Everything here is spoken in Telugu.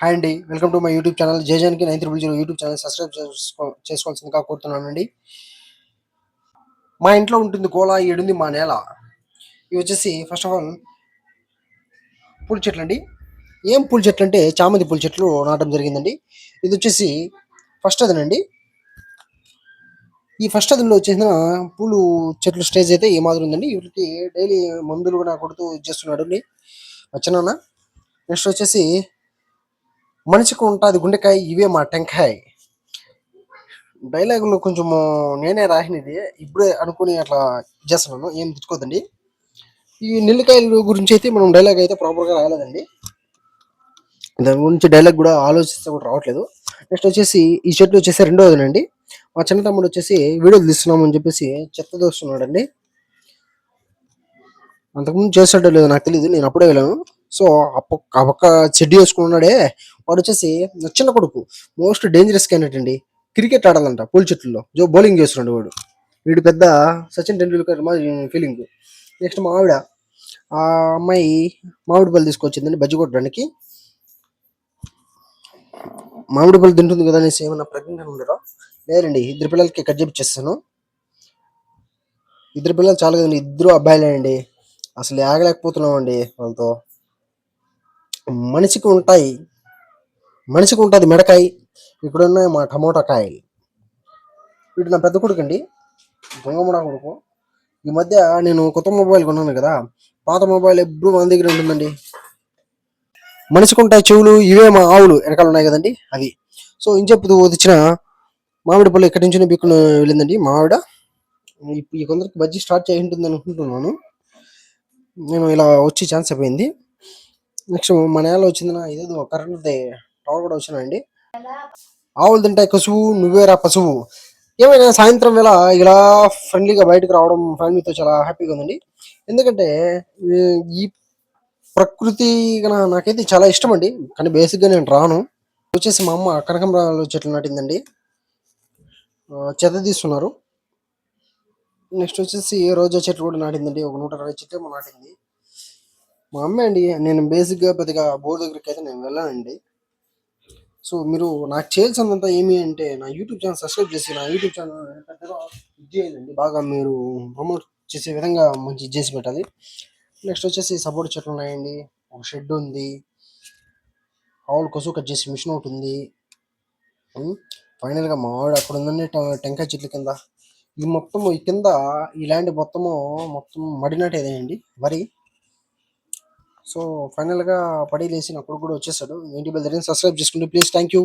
హాయ్ అండి. Welcome to my YouTube channel జేజానికి 9300 యూట్యూబ్ ఛానల్ సబ్స్క్రైబ్ చేసుకోవాల్సిందిగా కోరుతున్నానండి. మా ఇంట్లో ఉంటుంది గోల, ఈడుంది మా నేల. ఇవి వచ్చేసి ఫస్ట్ ఆఫ్ ఆల్ పూల చెట్లు అండి. ఏం పూల చెట్లు అంటే చామంతి పూల చెట్లు నాటడం జరిగిందండి. ఇది వచ్చేసి ఫస్ట్ అదనండి. ఈ ఫస్ట్ అదంలో వచ్చేసిన పూలు చెట్లు స్టేజ్ అయితే ఏ మాదిరి ఉందండి. వీటికి డైలీ మందులు కూడా కొడుతూ చేస్తున్నాడు అండి వచ్చినాన్న. నెక్స్ట్ వచ్చేసి మనిషికి ఉంటుంది గుండెకాయ, ఇవే మా టెంకాయ. డైలాగులు కొంచెము నేనే రాసినది, ఇప్పుడే అనుకుని అట్లా చేస్తున్నాను, ఏం తెచ్చుకోదండి. ఈ నిమ్మకాయల గురించి అయితే మనం డైలాగ్ అయితే ప్రాపర్గా రాయలేదండి. దాని గురించి డైలాగ్ కూడా ఆలోచిస్తే కూడా రావట్లేదు. నెక్స్ట్ వచ్చేసి ఈ చెట్లు వచ్చేసి రెండోదినండి. మా చిన్న తమ్ముడు వచ్చేసి వీడియోలు తీస్తున్నామని చెప్పేసి చెత్త దోస్తున్నాడు అండి. అంతకుముందు చేస్తాడో లేదో నాకు తెలియదు, నేను అప్పుడే వెళ్ళాను. సో ఆ పక్క చెడ్డి వేసుకున్నాడే వాడు వచ్చేసి చిన్న కొడుకు, మోస్ట్ డేంజరస్ క్యాండిడేట్ అండి. క్రికెట్ ఆడాలంట పూల చెట్లలో, బౌలింగ్ చేస్తున్నాడు వాడు. వీడు పెద్ద సచిన్ టెండూల్కర్ మా ఫీలింగ్. నెక్స్ట్ మా ఆవిడ, ఆ అమ్మాయి మామిడి పళ్ళు తీసుకొచ్చిందండి బజ్జి కొట్టడానికి. మామిడి పళ్ళు తింటుంది కదా అనేసి ఏమన్నా ప్రెగ్నెంట్ ఉండరా? లేదండి, ఇద్దరు పిల్లలకి కట్ చేపిచ్చేస్తాను. ఇద్దరు పిల్లలు చాలు కదండి, ఇద్దరు అబ్బాయిలే అండి. అసలు ఆగలేకపోతున్నాం అండి వాళ్ళతో. మనిషికి ఉంటుంది మెడకాయ. ఇక్కడున్నాయి మా టమోటా కాయలు. వీడు నా పెద్ద కొడుకు అండి, దొంగముడా కొడుకు. ఈ మధ్య నేను కొత్త మొబైల్ కొన్నాను కదా, పాత మొబైల్ ఎప్పుడు మన దగ్గర ఉంటుందండి. మనిషికి ఉంటాయి చెవులు, ఇవే మా ఆవులు వెనకాల ఉన్నాయి కదండి అవి. సో ఇంచెప్పుడు తెచ్చిన మామిడి పళ్ళు ఎక్కడి నుంచి బిక్కుని వెళ్ళిందండి మా ఆవిడ. ఈ కొందరికి బజ్జీ స్టార్ట్ చేయి ఉంటుంది అనుకుంటున్నాను. నేను ఇలా వచ్చి ఛాన్స్ అయిపోయింది. నెక్స్ట్ మా నేల వచ్చింది, ఇదేదో కరెంట్ టవర్ కూడా వచ్చినాయండి. ఆవులు తింటాయి కసువు, నువ్వేరా పశువు. ఏమైనా సాయంత్రం వేళ ఇలా ఫ్రెండ్లీగా బయటకు రావడం ఫ్యామిలీతో చాలా హ్యాపీగా ఉందండి. ఎందుకంటే ఈ ప్రకృతి నాకైతే చాలా ఇష్టం అండి, కానీ బేసిక్గా నేను రాను. వచ్చేసి మా అమ్మ కనకంబరాలు చెట్లు నాటిందండి, చెత్త తీస్తున్నారు. నెక్స్ట్ వచ్చేసి రోజా చెట్లు కూడా నాటిందండి, ఒక 120 చెట్లు నాటింది మా అమ్మ అండి. నేను బేసిక్గా పెద్దగా బోర్ దగ్గరికి అయితే నేను వెళ్ళానండి. సో మీరు నాకు చేయాల్సిందంతా ఏమి అంటే నా యూట్యూబ్ ఛానల్ సబ్స్క్రైబ్ చేసి నా యూట్యూబ్ ఛానల్ పెద్దగా ఇది చేయాలండి, బాగా మీరు ప్రమోట్ చేసే విధంగా మంచి చేసి పెట్టాలి. నెక్స్ట్ వచ్చేసి సపోర్ట్ చెట్లు ఉన్నాయండి, ఒక షెడ్ ఉంది, ఆవులు కసువు కట్ చేసి మిషన్ ఒకటి ఉంది. ఫైనల్గా మా ఆవిడ అక్కడ ఉందండి టెంకాయ చెట్ల కింద. ఇది మొత్తం ఈ కింద ఈ ల్యాండ్ మొత్తం మడినట్టేదేనండి వరి. సో ఫైనల్గా పడి లేసి నా కొడుకు కూడా వచ్చేసాడు. ఏంటి బెల్ సబ్స్క్రైబ్ చేసుకుంటే ప్లీజ్. Thank you.